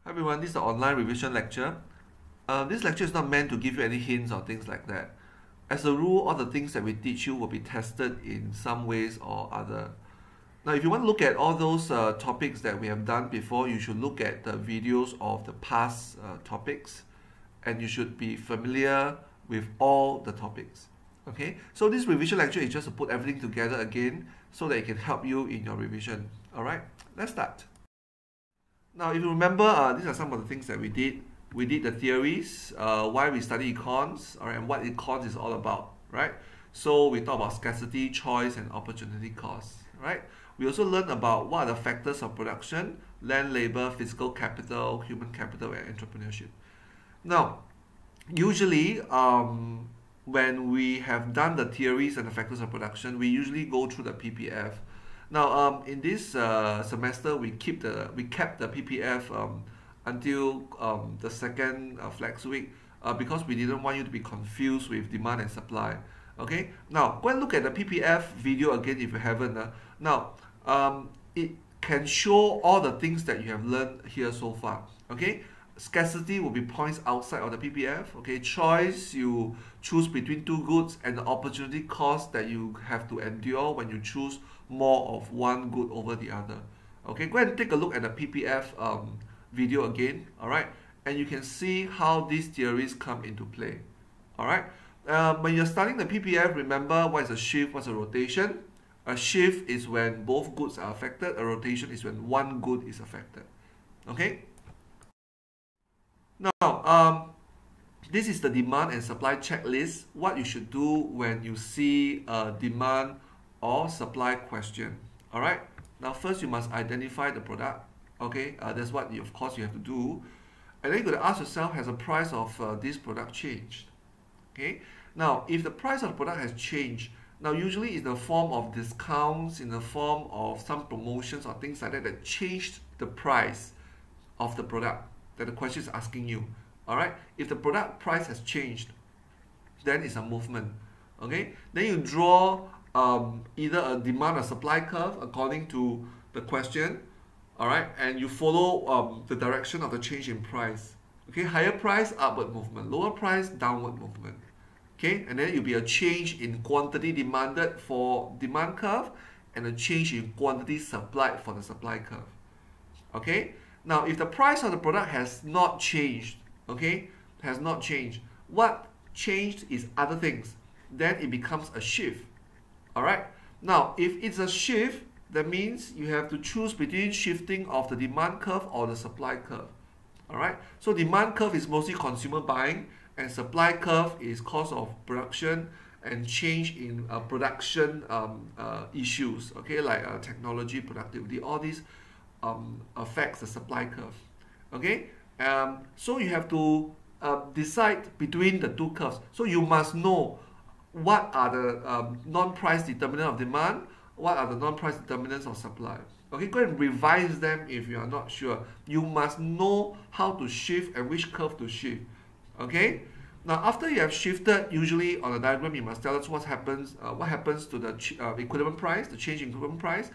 Hi everyone, this is the online revision lecture. This lecture is not meant to give you any hints or things like that. As a rule, all the things that we teach you will be tested in some ways or other. Now, if you want to look at all those topics that we have done before, you should look at the videos of the past topics, and you should be familiar with all the topics. Okay, so this revision lecture is just to put everything together again so that it can help you in your revision. All right, let's start. Now, if you remember, these are some of the things that we did. We did the theories, why we study econs, all right, and what econs is all about, right? So we talk about scarcity, choice, and opportunity cost, right? We also learned about what are the factors of production: land, labor, physical capital, human capital, and entrepreneurship. Now, usually, when we have done the theories and the factors of production, we usually go through the PPF. Now, in this semester, we kept the PPF until the second flex week because we didn't want you to be confused with demand and supply. Okay. Now, go and look at the PPF video again if you haven't. Now, it can show all the things that you have learned here so far. Okay. Scarcity will be points outside of the PPF. Okay. Choice, you choose between two goods, and the opportunity cost that you have to endure when you choose more of one good over the other. Okay, go ahead and take a look at the PPF video again. All right, and you can see how these theories come into play. All right, when you're studying the PPF, remember what is a shift, what's a rotation. A shift is when both goods are affected. A rotation is when one good is affected. Okay. Now, this is the demand and supply checklist. What you should do when you see a demand or supply question. All right. Now, first you must identify the product. Okay, that's what of course you have to do, and then you got to ask yourself: has the price of this product changed? Okay. Now, if the price of the product has changed, now usually in the form of discounts, in the form of some promotions or things like that that changed the price of the product that the question is asking you. All right. If the product price has changed, then it's a movement. Okay. Then you draw either a demand or supply curve according to the question, all right, and you follow the direction of the change in price. Okay, higher price, upward movement; lower price, downward movement. Okay, and then it will be a change in quantity demanded for demand curve and a change in quantity supplied for the supply curve. Okay, now if the price of the product has not changed, okay, has not changed, what changed is other things, then it becomes a shift. All right. Now, if it's a shift, that means you have to choose between shifting of the demand curve or the supply curve. All right. So demand curve is mostly consumer buying, and supply curve is cost of production and change in production issues. Okay, like technology, productivity. All these affects the supply curve. Okay. So you have to decide between the two curves. So you must know what are the non-price determinant of demand, what are the non-price determinants of supply. Okay, go and revise them if you are not sure. You must know how to shift and which curve to shift. Okay, now after you have shifted, usually on the diagram you must tell us what happens to the equivalent price, the change in equivalent price,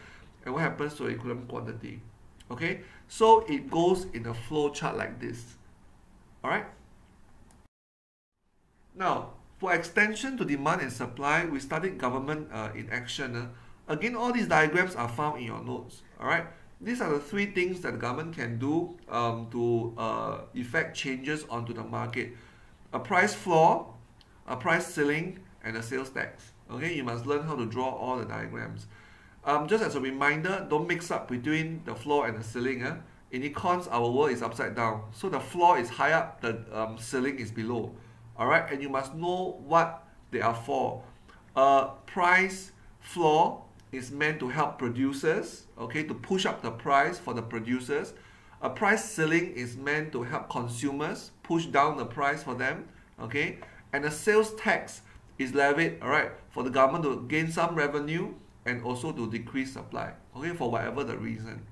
and what happens to the equivalent quantity. Okay, so it goes in a flow chart like this. All right. Now, for extension to demand and supply, we studied government in action. Again, all these diagrams are found in your notes. All right. These are the three things that the government can do to effect changes onto the market: a price floor, a price ceiling, and a sales tax. Okay, you must learn how to draw all the diagrams. Just as a reminder, don't mix up between the floor and the ceiling. In econs, our world is upside down. So the floor is high up, the ceiling is below. All right, and you must know what they are for. Price floor is meant to help producers, okay, to push up the price for the producers. A price ceiling is meant to help consumers, push down the price for them, okay. And a sales tax is levied, all right, for the government to gain some revenue and also to decrease supply, okay, for whatever the reason,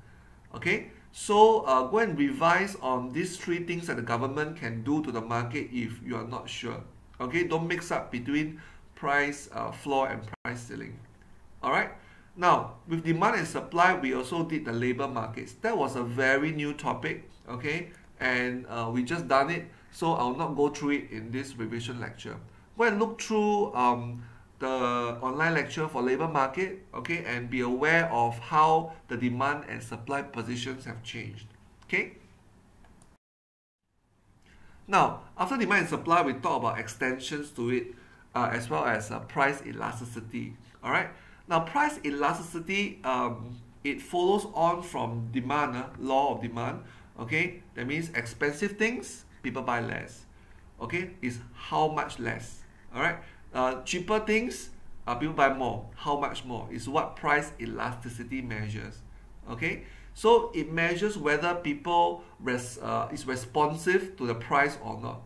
okay. So go and revise on these three things that the government can do to the market if you are not sure. Okay, don't mix up between price floor and price ceiling. All right. Now, with demand and supply, we also did the labor markets. That was a very new topic. Okay, and we just done it, so I'll not go through it in this revision lecture. Go and look through the online lecture for labor market, okay, and be aware of how the demand and supply positions have changed, okay. Now, after demand and supply, we talk about extensions to it, as well as price elasticity. All right. Now, price elasticity, it follows on from demand, law of demand. Okay, that means expensive things people buy less. Okay, is how much less. All right. Cheaper things, people buy more. How much more is what price elasticity measures. Okay. So it measures whether people is responsive to the price or not.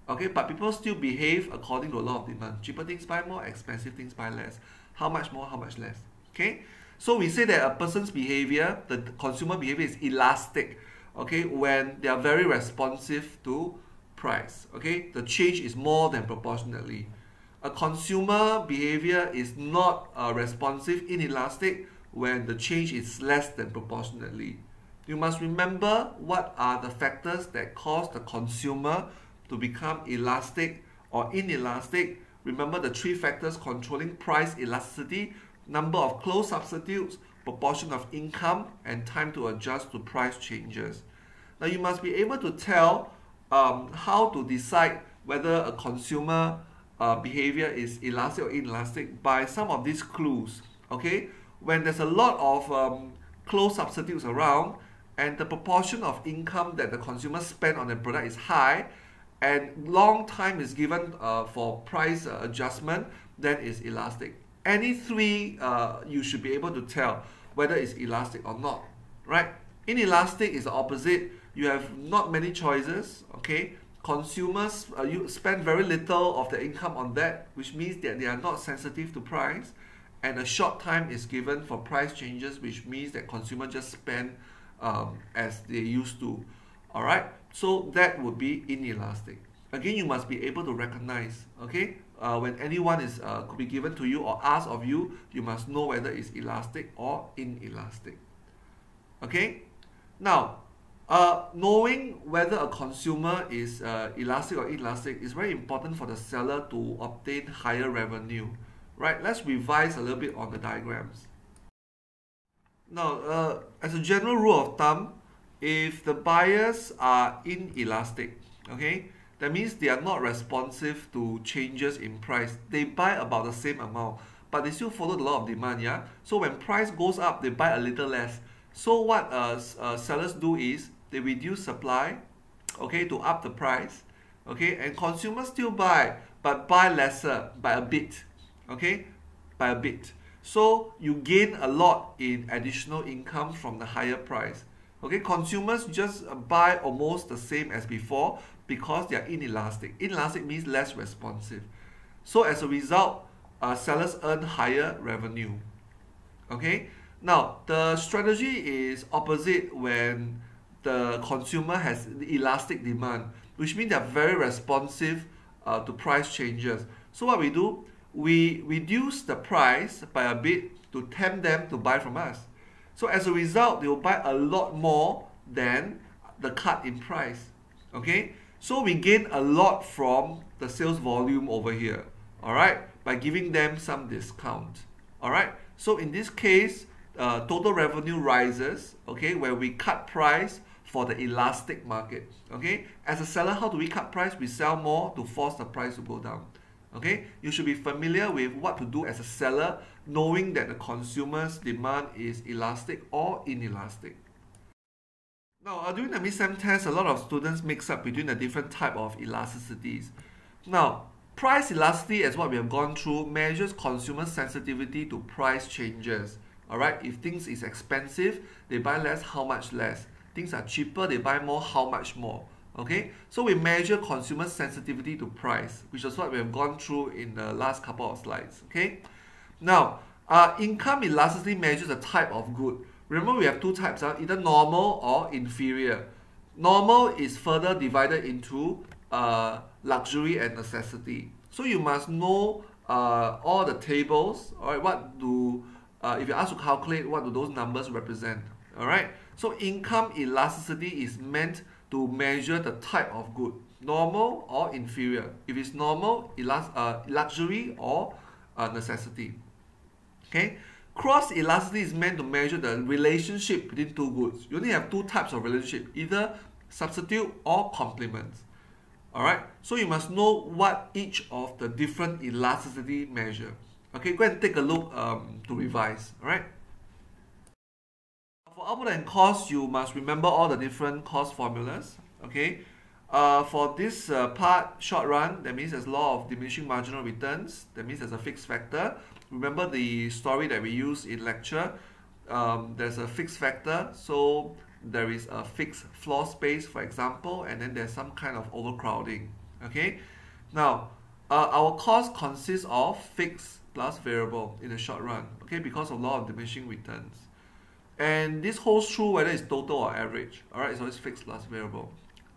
Okay, but people still behave according to a law of demand. Cheaper things buy more, expensive things buy less. How much more, how much less. Okay, so we say that a person's behavior, the consumer behavior, is elastic. Okay, when they are very responsive to price. Okay, the change is more than proportionately. A consumer behavior is not responsive, inelastic, when the change is less than proportionately. You must remember what are the factors that cause the consumer to become elastic or inelastic. Remember the three factors controlling price elasticity: number of close substitutes, proportion of income, and time to adjust to price changes. Now you must be able to tell how to decide whether a consumer behavior is elastic or inelastic by some of these clues. Okay, when there's a lot of close substitutes around and the proportion of income that the consumer spend on the product is high and long time is given for price adjustment, then it's elastic. Any three you should be able to tell whether it's elastic or not, right? Inelastic is the opposite. You have not many choices, okay? Consumers you spend very little of the income on that, which means that they are not sensitive to price, and a short time is given for price changes, which means that consumers just spend as they used to. All right, so that would be inelastic. Again, you must be able to recognize, okay, when anyone is could be given to you or asked of you, you must know whether it's elastic or inelastic. Okay, now knowing whether a consumer is elastic or inelastic is very important for the seller to obtain higher revenue. Right, let's revise a little bit on the diagrams. Now, as a general rule of thumb, if the buyers are inelastic, okay, that means they are not responsive to changes in price. They buy about the same amount, but they still follow the law of demand, yeah? So when price goes up, they buy a little less. So what sellers do is they reduce supply, okay, to up the price, okay, and consumers still buy, but buy lesser, by a bit. Okay, by a bit. So you gain a lot in additional income from the higher price. Okay, consumers just buy almost the same as before because they are inelastic. Inelastic means less responsive. So as a result, sellers earn higher revenue. Okay, now the strategy is opposite when the consumer has the elastic demand, which means they are very responsive to price changes. So what we do, we reduce the price by a bit to tempt them to buy from us. So as a result, they will buy a lot more than the cut in price. Okay, so we gain a lot from the sales volume over here, all right, by giving them some discount. All right, so in this case, total revenue rises, okay, where we cut price for the elastic market. Okay, as a seller, how do we cut price? We sell more to force the price to go down. Okay, you should be familiar with what to do as a seller, knowing that the consumer's demand is elastic or inelastic. Now, during the mid-sem test, a lot of students mix up between the different type of elasticities. Now, price elasticity, as what we have gone through, measures consumer sensitivity to price changes. Alright, if things is expensive, they buy less, how much less? Things are cheaper, they buy more, how much more? Okay, so we measure consumer sensitivity to price, which is what we have gone through in the last couple of slides. Okay, now income elasticity measures a type of good. Remember, we have two types, either normal or inferior. Normal is further divided into luxury and necessity. So you must know all the tables. All right, what do if you ask to calculate, what do those numbers represent? All right, so income elasticity is meant to measure the type of good, normal or inferior. If it's normal, luxury or necessity. Okay, cross elasticity is meant to measure the relationship between two goods. You only have two types of relationship, either substitute or complement. Alright, so you must know what each of the different elasticity measure. Okay, go and take a look to revise. Alright. For output and cost, you must remember all the different cost formulas. Okay. For this part, short run, that means there's law of diminishing marginal returns. That means there's a fixed factor. Remember the story that we used in lecture. There's a fixed factor, so there is a fixed floor space, for example, and then there's some kind of overcrowding. Okay. Now, our cost consists of fixed plus variable in the short run. Okay, because of law of diminishing returns. And this holds true whether it's total or average. Alright, so it's fixed plus variable.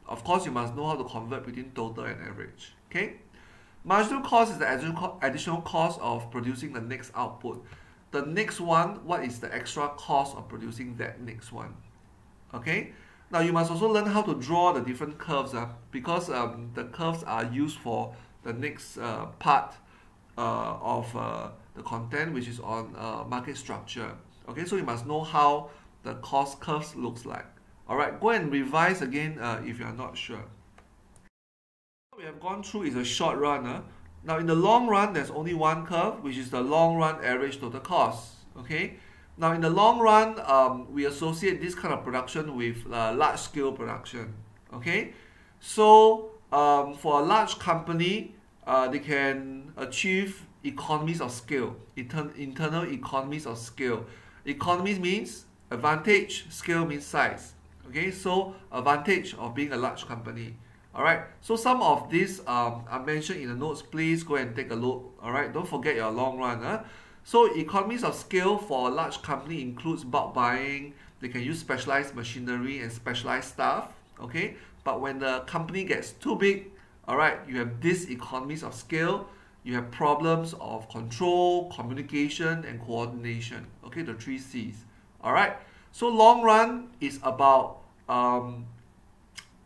Of course, you must know how to convert between total and average. Okay? Marginal cost is the additional cost of producing the next output. The next one, what is the extra cost of producing that next one? Okay? Now, you must also learn how to draw the different curves because the curves are used for the next part of the content, which is on market structure. Okay, so you must know how the cost curves looks like. Alright, go and revise again if you are not sure. What we have gone through is a short run. Now in the long run, there's only one curve, which is the long run average total cost. Okay. Now in the long run, we associate this kind of production with large scale production. Okay. So for a large company, they can achieve economies of scale, internal economies of scale. Economies means advantage, scale means size. Okay, so advantage of being a large company. Alright, so some of these are mentioned in the notes. Please go and take a look. Alright, don't forget your long run. So economies of scale for a large company includes bulk buying. They can use specialized machinery and specialized staff. Okay, but when the company gets too big, alright, you have these economies of scale. You have problems of control, communication, and coordination. Okay, the 3 C's. Alright, so long run is about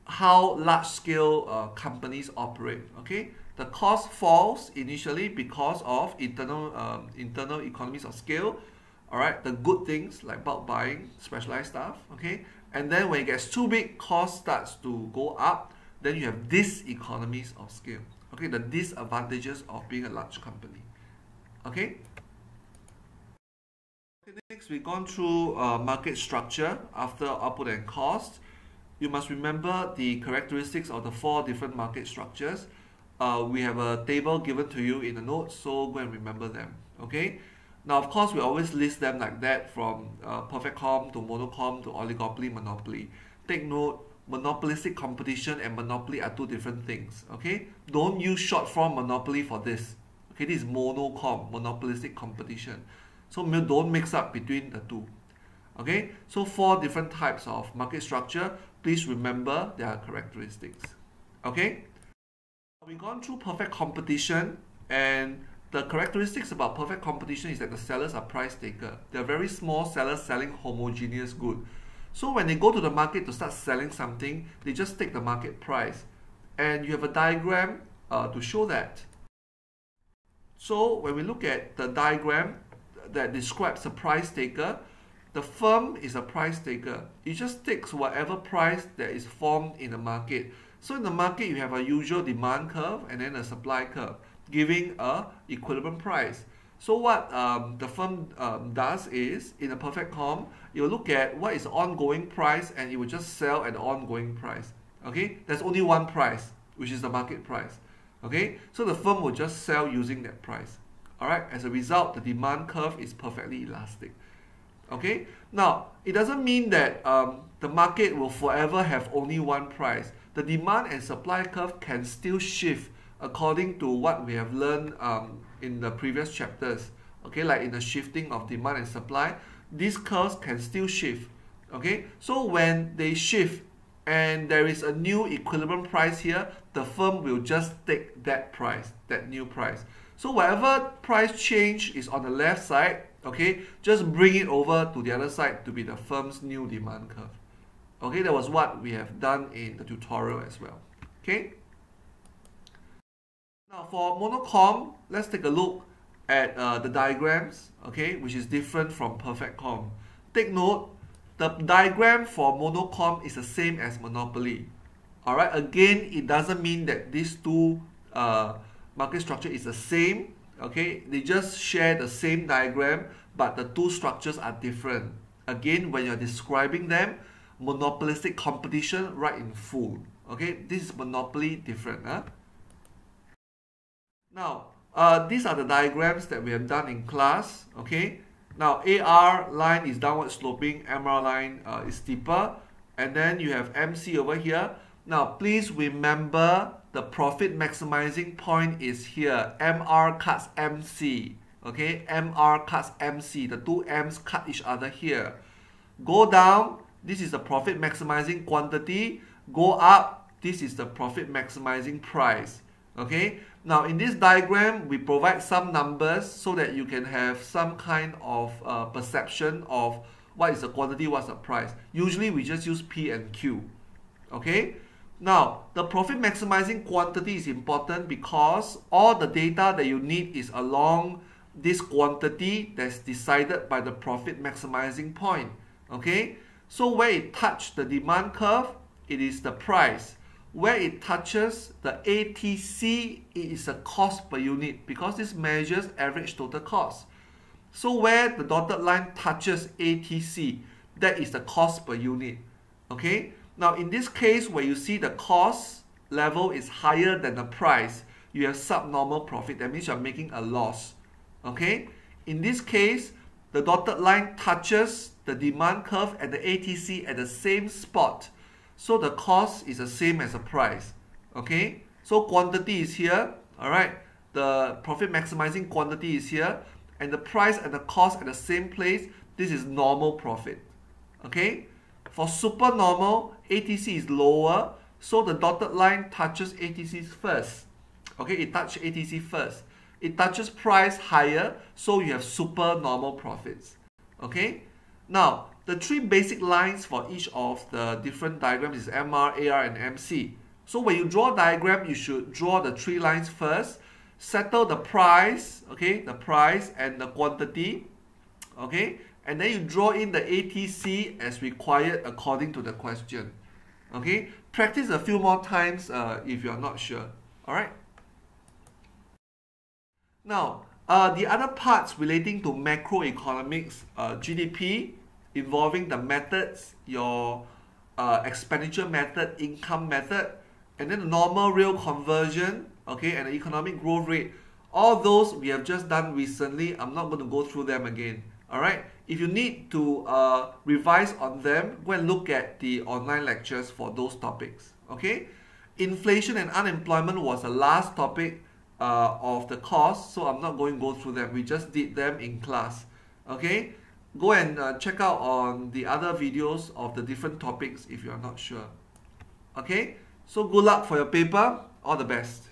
how large scale companies operate. Okay, the cost falls initially because of internal economies of scale. Alright, the good things like bulk buying, specialized stuff. Okay, and then when it gets too big, cost starts to go up. Then you have these economies of scale. Okay, the disadvantages of being a large company. Okay. Next, we've gone through market structure after output and cost. You must remember the characteristics of the 4 different market structures. We have a table given to you in the notes, so go and remember them. Okay. Now, of course, we always list them like that, from perfect com to monocom to oligopoly, monopoly. Take note. Monopolistic competition and monopoly are 2 different things. Okay, don't use short form monopoly for this. Okay, this is monocom, monopolistic competition. So don't mix up between the 2. Okay, so 4 different types of market structure. Please remember their characteristics. Okay, we've gone through perfect competition, and the characteristics about perfect competition is that the sellers are price taker. They're very small sellers selling homogeneous good. So when they go to the market to start selling something, they just take the market price. And you have a diagram to show that. So when we look at the diagram that describes a price taker, the firm is a price taker. It just takes whatever price that is formed in the market. So in the market, you have a usual demand curve and then a supply curve, giving a equilibrium price. So what the firm does is, in a perfect com, it will look at what is the ongoing price and it will just sell at the ongoing price. Okay, there's only one price, which is the market price. Okay, so the firm will just sell using that price. Alright, as a result, the demand curve is perfectly elastic. Okay, now it doesn't mean that the market will forever have only one price. The demand and supply curve can still shift according to what we have learned in the previous chapters. Okay, like in the shifting of demand and supply, these curves can still shift. Okay, so when they shift and there is a new equilibrium price here, the firm will just take that price, that new price. So whatever price change is on the left side, okay, just bring it over to the other side to be the firm's new demand curve. Okay, that was what we have done in the tutorial as well. Okay. Now for monocom, let's take a look at the diagrams, okay, which is different from perfect com. Take note, the diagram for monocom is the same as monopoly. Alright, again, it doesn't mean that these two market structure is the same. Okay, they just share the same diagram, but the two structures are different. Again, when you're describing them, monopolistic competition, write in full. Okay, this is monopoly different. Huh? Now, these are the diagrams that we have done in class. Okay, now AR line is downward sloping, MR line is steeper, and then you have MC over here. Now, please remember the profit maximizing point is here. MR cuts MC. Okay, MR cuts MC. The two M's cut each other here. Go down, this is the profit maximizing quantity. Go up, this is the profit maximizing price. Okay, now in this diagram, we provide some numbers so that you can have some kind of perception of what is the quantity, what's the price. Usually, we just use P and Q. Okay. Now, the profit maximizing quantity is important because all the data that you need is along this quantity that's decided by the profit maximizing point. Okay, so where it touches the demand curve, it is the price. Where it touches the ATC, it is a cost per unit because this measures average total cost. So where the dotted line touches ATC, that is the cost per unit. Okay. Now, in this case, where you see the cost level is higher than the price, you have subnormal profit. That means you're making a loss. Okay? In this case, the dotted line touches the demand curve at the ATC at the same spot. So the cost is the same as the price. Okay? So quantity is here. Alright? The profit maximizing quantity is here. And the price and the cost at the same place. This is normal profit. Okay? For supernormal, ATC is lower, so the dotted line touches ATC first. Okay, it touches ATC first. It touches price higher, so you have supernormal profits. Okay, now the three basic lines for each of the different diagrams is MR, AR, and MC. So when you draw a diagram, you should draw the three lines first, settle the price, okay, the price and the quantity, okay. And then you draw in the ATC as required according to the question. Okay, practice a few more times if you're not sure. Alright. Now, the other parts relating to macroeconomics, GDP, involving the methods, your expenditure method, income method, and then the normal real conversion, okay, and the economic growth rate. All those we have just done recently. I'm not going to go through them again. Alright, if you need to revise on them, go and look at the online lectures for those topics. Okay, inflation and unemployment was the last topic of the course, so I'm not going to go through them. We just did them in class. Okay, go and check out on the other videos of the different topics if you are not sure. Okay, so good luck for your paper. All the best.